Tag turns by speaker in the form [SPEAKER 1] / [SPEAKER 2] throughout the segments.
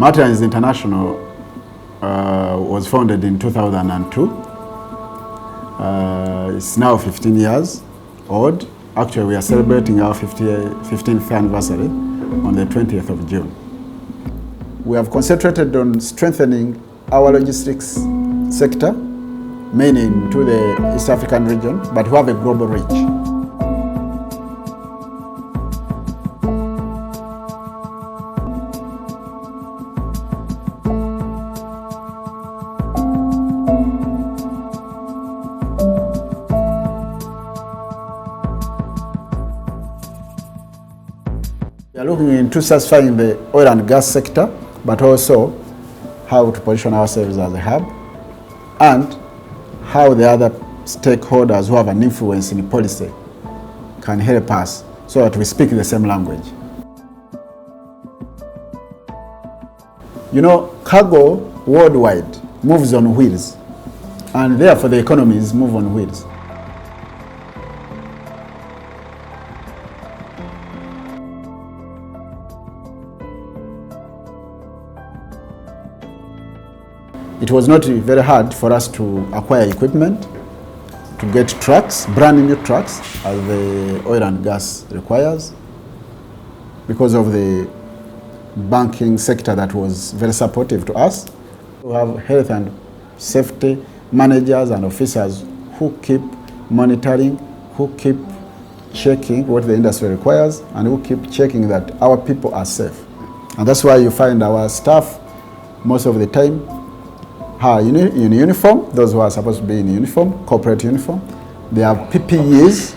[SPEAKER 1] Multilines International was founded in 2002. It's now 15 years old. Actually, we are celebrating our 15th anniversary on the 20th of June. We have concentrated on strengthening our logistics sector, mainly into the East African region, but we have a global reach. We are looking into satisfying the oil and gas sector, but also how to position ourselves as a hub, and how the other stakeholders who have an influence in policy can help us so that we speak the same language. You know, cargo worldwide moves on wheels, and therefore the economies move on wheels. It was not very hard for us to acquire equipment, to get trucks, brand new trucks, as the oil and gas requires, because of the banking sector that was very supportive to us. We have health and safety managers and officers who keep monitoring, who keep checking what the industry requires, and who keep checking that our people are safe. And that's why you find our staff most of the time are in uniform, those who are supposed to be in uniform, corporate uniform. They have PPEs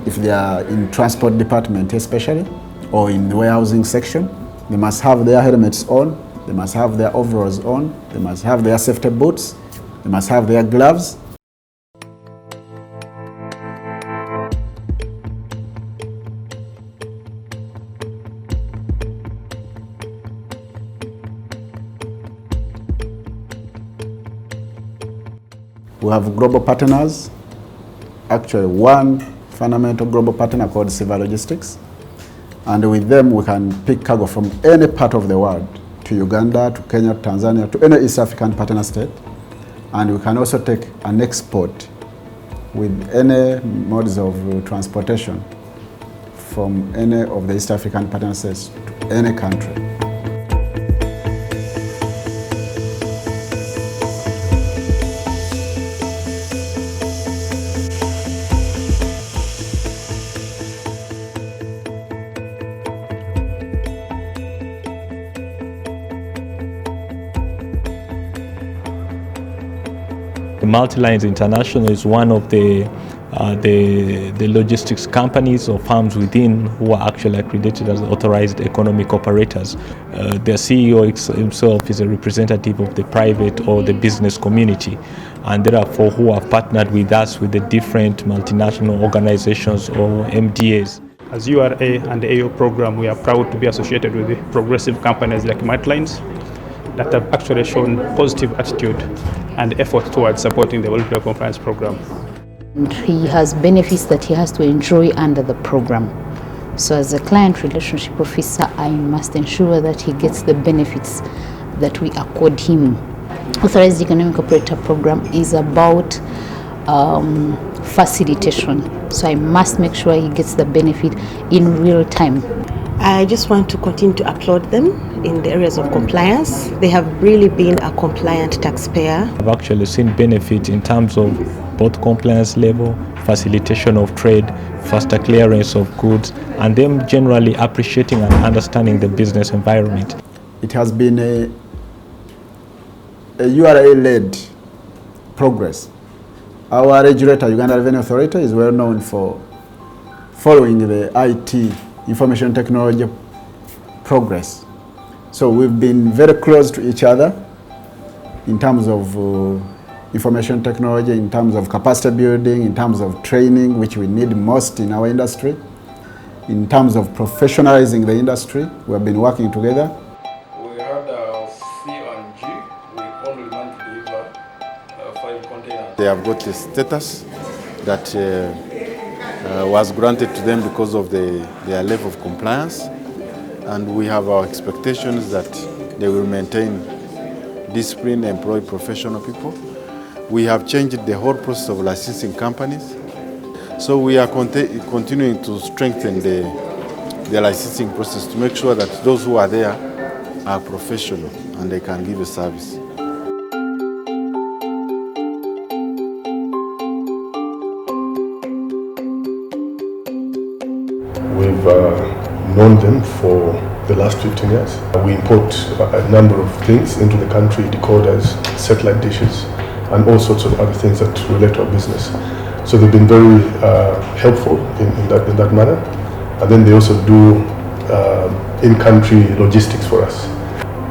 [SPEAKER 1] if they are in transport department especially, or in the warehousing section. They must have their helmets on, they must have their overalls on, they must have their safety boots, they must have their gloves. We have global partners, actually one fundamental global partner called Civil Logistics, and with them we can pick cargo from any part of the world to Uganda, to Kenya, to Tanzania, to any East African partner state, and we can also take an export with any modes of transportation from any of the East African partner states to any country.
[SPEAKER 2] Multilines International is one of the logistics companies or firms within who are actually accredited as authorized economic operators. Their CEO himself is a representative of the private or the business community, and therefore who have partnered with us with the different multinational organizations or MDAs.
[SPEAKER 3] As URA and the AO program, we are proud to be associated with the progressive companies like Multilines that have actually shown positive attitude and effort towards supporting the Voluntary Compliance Program.
[SPEAKER 4] And he has benefits that he has to enjoy under the program. So as a client relationship officer, I must ensure that he gets the benefits that we accord him. Authorized Economic Operator Program is about facilitation. So I must make sure he gets the benefit in real time.
[SPEAKER 5] I just want to continue to applaud them in the areas of compliance. They have really been a compliant taxpayer.
[SPEAKER 2] I've actually seen benefit in terms of both compliance level, facilitation of trade, faster clearance of goods, and them generally appreciating and understanding the business environment.
[SPEAKER 1] It has been a URA-led progress. Our regulator, Uganda Revenue Authority, is well known for following the IT, information technology progress. So we've been very close to each other in terms of information technology, in terms of capacity building, in terms of training, which we need most in our industry, in terms of professionalizing the industry. We have been working together.
[SPEAKER 6] We had C&G, we only meant to deliver 5 containers.
[SPEAKER 7] They have got a status that was granted to them because of their level of compliance, and we have our expectations that They will maintain discipline, employ professional people. We have changed the whole process of licensing companies. So we are continuing to strengthen the licensing process to make sure that those who are there are professional and they can give a service.
[SPEAKER 8] We've known them for the last 15 years. We import a number of things into the country, decoders, satellite dishes, and all sorts of other things that relate to our business. So they've been very helpful in that manner. And then they also do in-country logistics for us.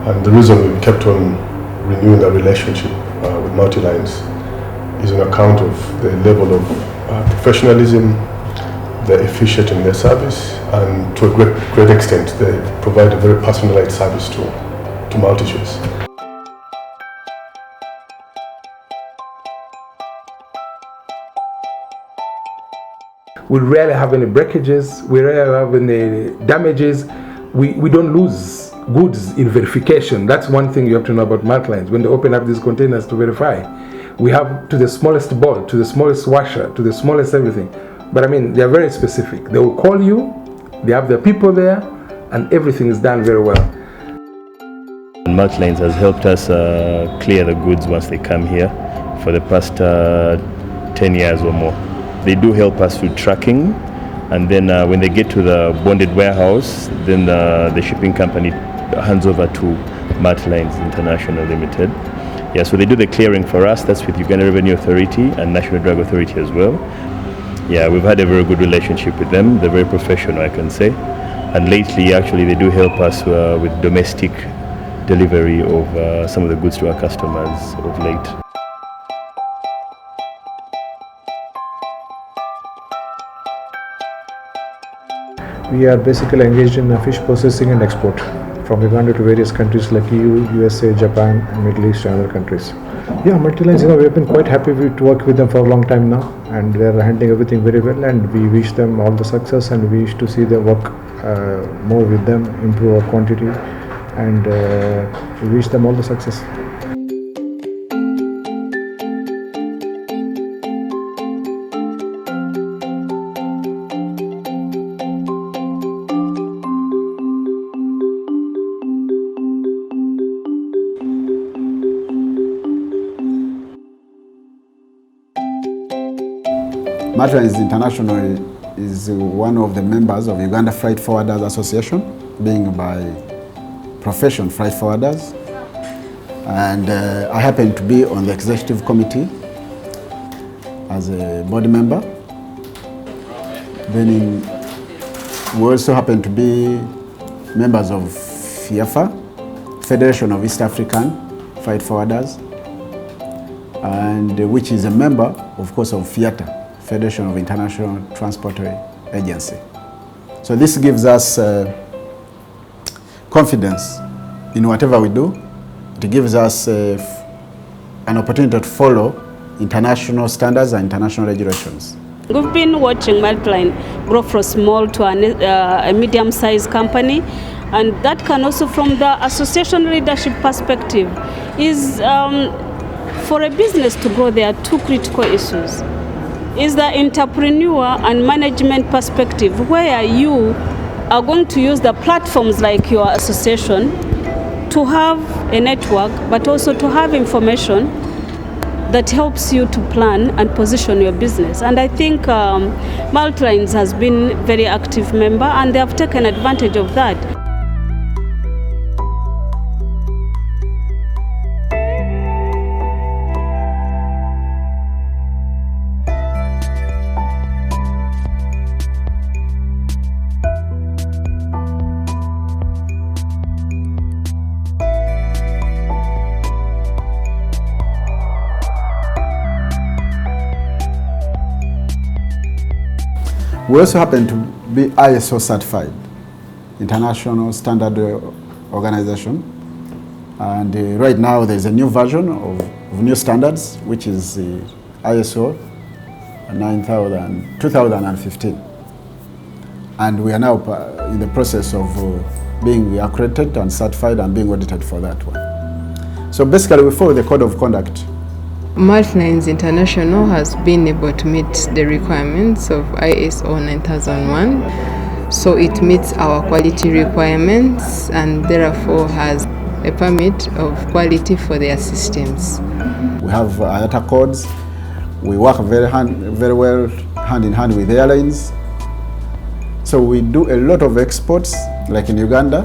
[SPEAKER 8] And the reason we kept on renewing our relationship with Multilines is on account of the level of professionalism. They're efficient in their service, and to a great extent, they provide a very personalized service to multitudes.
[SPEAKER 9] We rarely have any breakages, we rarely have any damages. We don't lose goods in verification. That's one thing you have to know about Multilines. When they open up these containers to verify, we have to the smallest bolt, to the smallest washer, to the smallest everything. But I mean, they are very specific. They will call you, they have their people there, and everything is done very well.
[SPEAKER 10] Multilines has helped us clear the goods once they come here for the past 10 years or more. They do help us with tracking, and then when they get to the bonded warehouse, then the shipping company hands over to Multilines International Limited. Yeah, so they do the clearing for us. That's with Uganda Revenue Authority and National Drug Authority as well. Yeah, we've had a very good relationship with them. They're very professional, I can say. And lately, actually, they do help us with domestic delivery of some of the goods to our customers of late.
[SPEAKER 11] We are basically engaged in fish processing and export from Uganda to various countries like EU, USA, Japan, Middle East and other countries. Yeah, Multilines, we have been quite happy to work with them for a long time now, and they are handling everything very well, and we wish them all the success, and we wish to see them work more with them, improve our quantity, and we wish them all the success.
[SPEAKER 1] Multilines International is one of the members of Uganda Freight Forwarders Association, being by profession freight forwarders. And I happen to be on the executive committee as a board member. Then we also happen to be members of FIAFA, Federation of East African Freight Forwarders, and which is a member, of course, of FIATA, Federation of International Transportary Agency. So this gives us confidence in whatever we do. It gives us an opportunity to follow international standards and international regulations.
[SPEAKER 12] We've been watching Multilines grow from small to a medium-sized company, and that can also, from the association leadership perspective, is for a business to grow, there are two critical issues. Is the entrepreneur and management perspective, where you are going to use the platforms like your association to have a network, but also to have information that helps you to plan and position your business. And I think Multilines has been a very active member, and they have taken advantage of that.
[SPEAKER 1] We also happen to be ISO certified, International Standard Organization. And right now there's a new version of new standards, which is the ISO 2015. And we are now in the process of being accredited and certified and being audited for that one. So basically we follow the code of conduct.
[SPEAKER 13] Multilines International has been able to meet the requirements of ISO 9001. So it meets our quality requirements and therefore has a permit of quality for their systems.
[SPEAKER 1] We have IATA codes. We work very well hand in hand with airlines. So we do a lot of exports, like in Uganda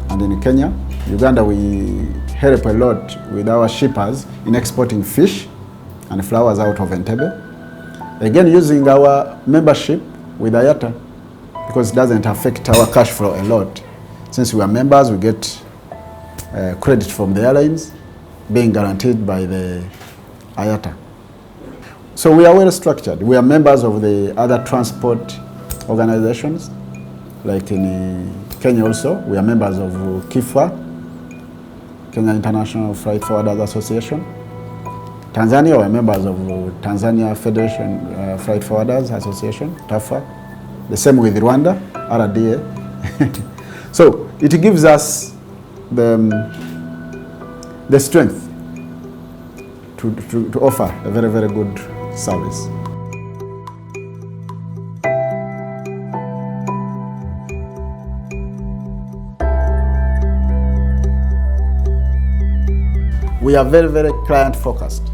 [SPEAKER 1] and in Kenya. Uganda, we help a lot with our shippers in exporting fish and flowers out of Entebbe. Again, using our membership with IATA, because it doesn't affect our cash flow a lot. Since we are members, we get credit from the airlines, being guaranteed by the IATA. So we are well structured. We are members of the other transport organizations, like in Kenya also. We are members of KIFA, Kenya International Freight Forwarders Association. Tanzania, we are members of Tanzania Federation Freight Forwarders Association, TAFA. The same with Rwanda, RDA. So it gives us the strength to offer a very, very good service. We are very, very client focused,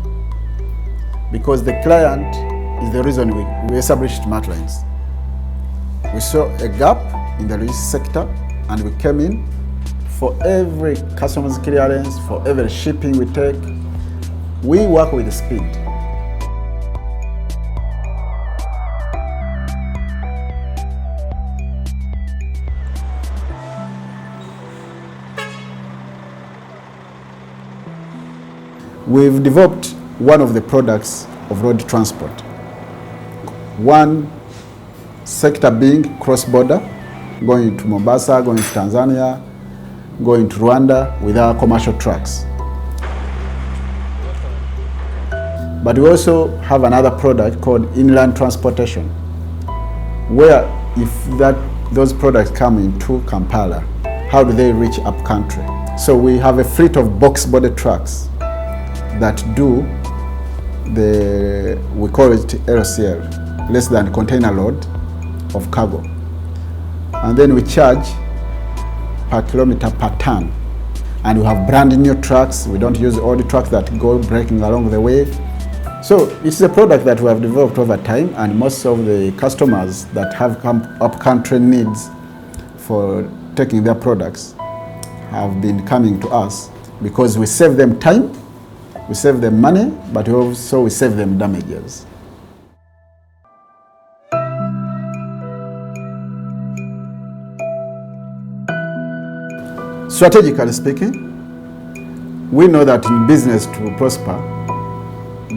[SPEAKER 1] because the client is the reason we established Multilines. We saw a gap in the logistics sector and we came in. For every customs clearance, for every shipping we take, we work with speed. We've developed one of the products of road transport. One sector being cross-border, going to Mombasa, going to Tanzania, going to Rwanda with our commercial trucks. But we also have another product called inland transportation, where if those products come into Kampala, how do they reach up country? So we have a fleet of box-body trucks that do we call it LCL, less than container load of cargo. And then we charge per kilometer per ton. And we have brand new trucks. We don't use all the trucks that go breaking along the way. So it's a product that we have developed over time, and most of the customers that have up-country needs for taking their products have been coming to us because we save them time, we save them money, but we save them damages. Strategically speaking, we know that in business to prosper,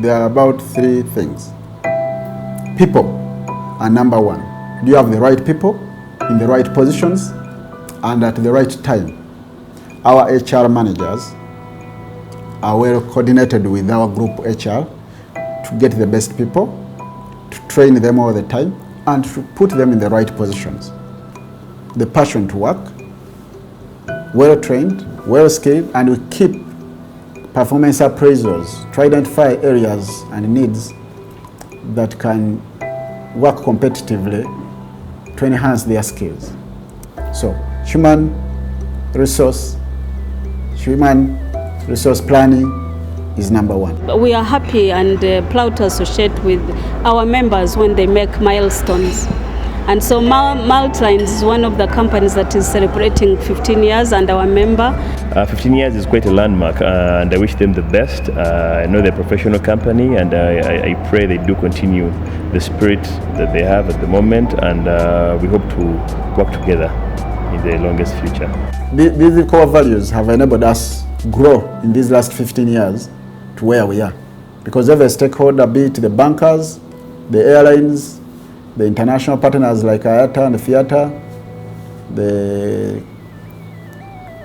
[SPEAKER 1] there are about three things. People are number one. Do you have the right people in the right positions and at the right time? Our HR managers are well coordinated with our group HR to get the best people, to train them all the time, and to put them in the right positions. The passion to work, well trained, well skilled, and we keep performance appraisals to identify areas and needs that can work competitively to enhance their skills. So human resource planning is number one.
[SPEAKER 12] We are happy and proud to associate with our members when they make milestones. And so Multilines is one of the companies that is celebrating 15 years and our member.
[SPEAKER 10] 15 years is quite a landmark, and I wish them the best. I know they're a professional company, and I pray they do continue the spirit that they have at the moment, and we hope to work together in the longest future.
[SPEAKER 1] These core values have enabled us grow in these last 15 years to where we are. Because every stakeholder, be it the bankers, the airlines, the international partners like IATA and FIATA, the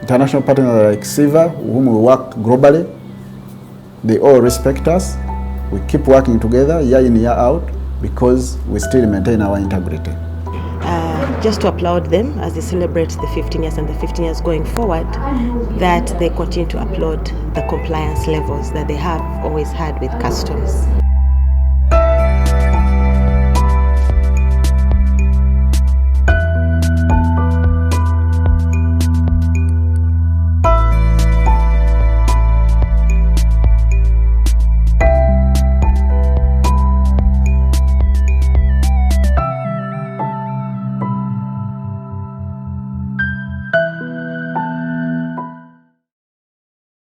[SPEAKER 1] international partners like SIVA, whom we work globally, they all respect us. We keep working together year in, year out, because we still maintain our integrity.
[SPEAKER 5] just to applaud them as they celebrate the 15 years and the 15 years going forward, that they continue to upload the compliance levels that they have always had with customs.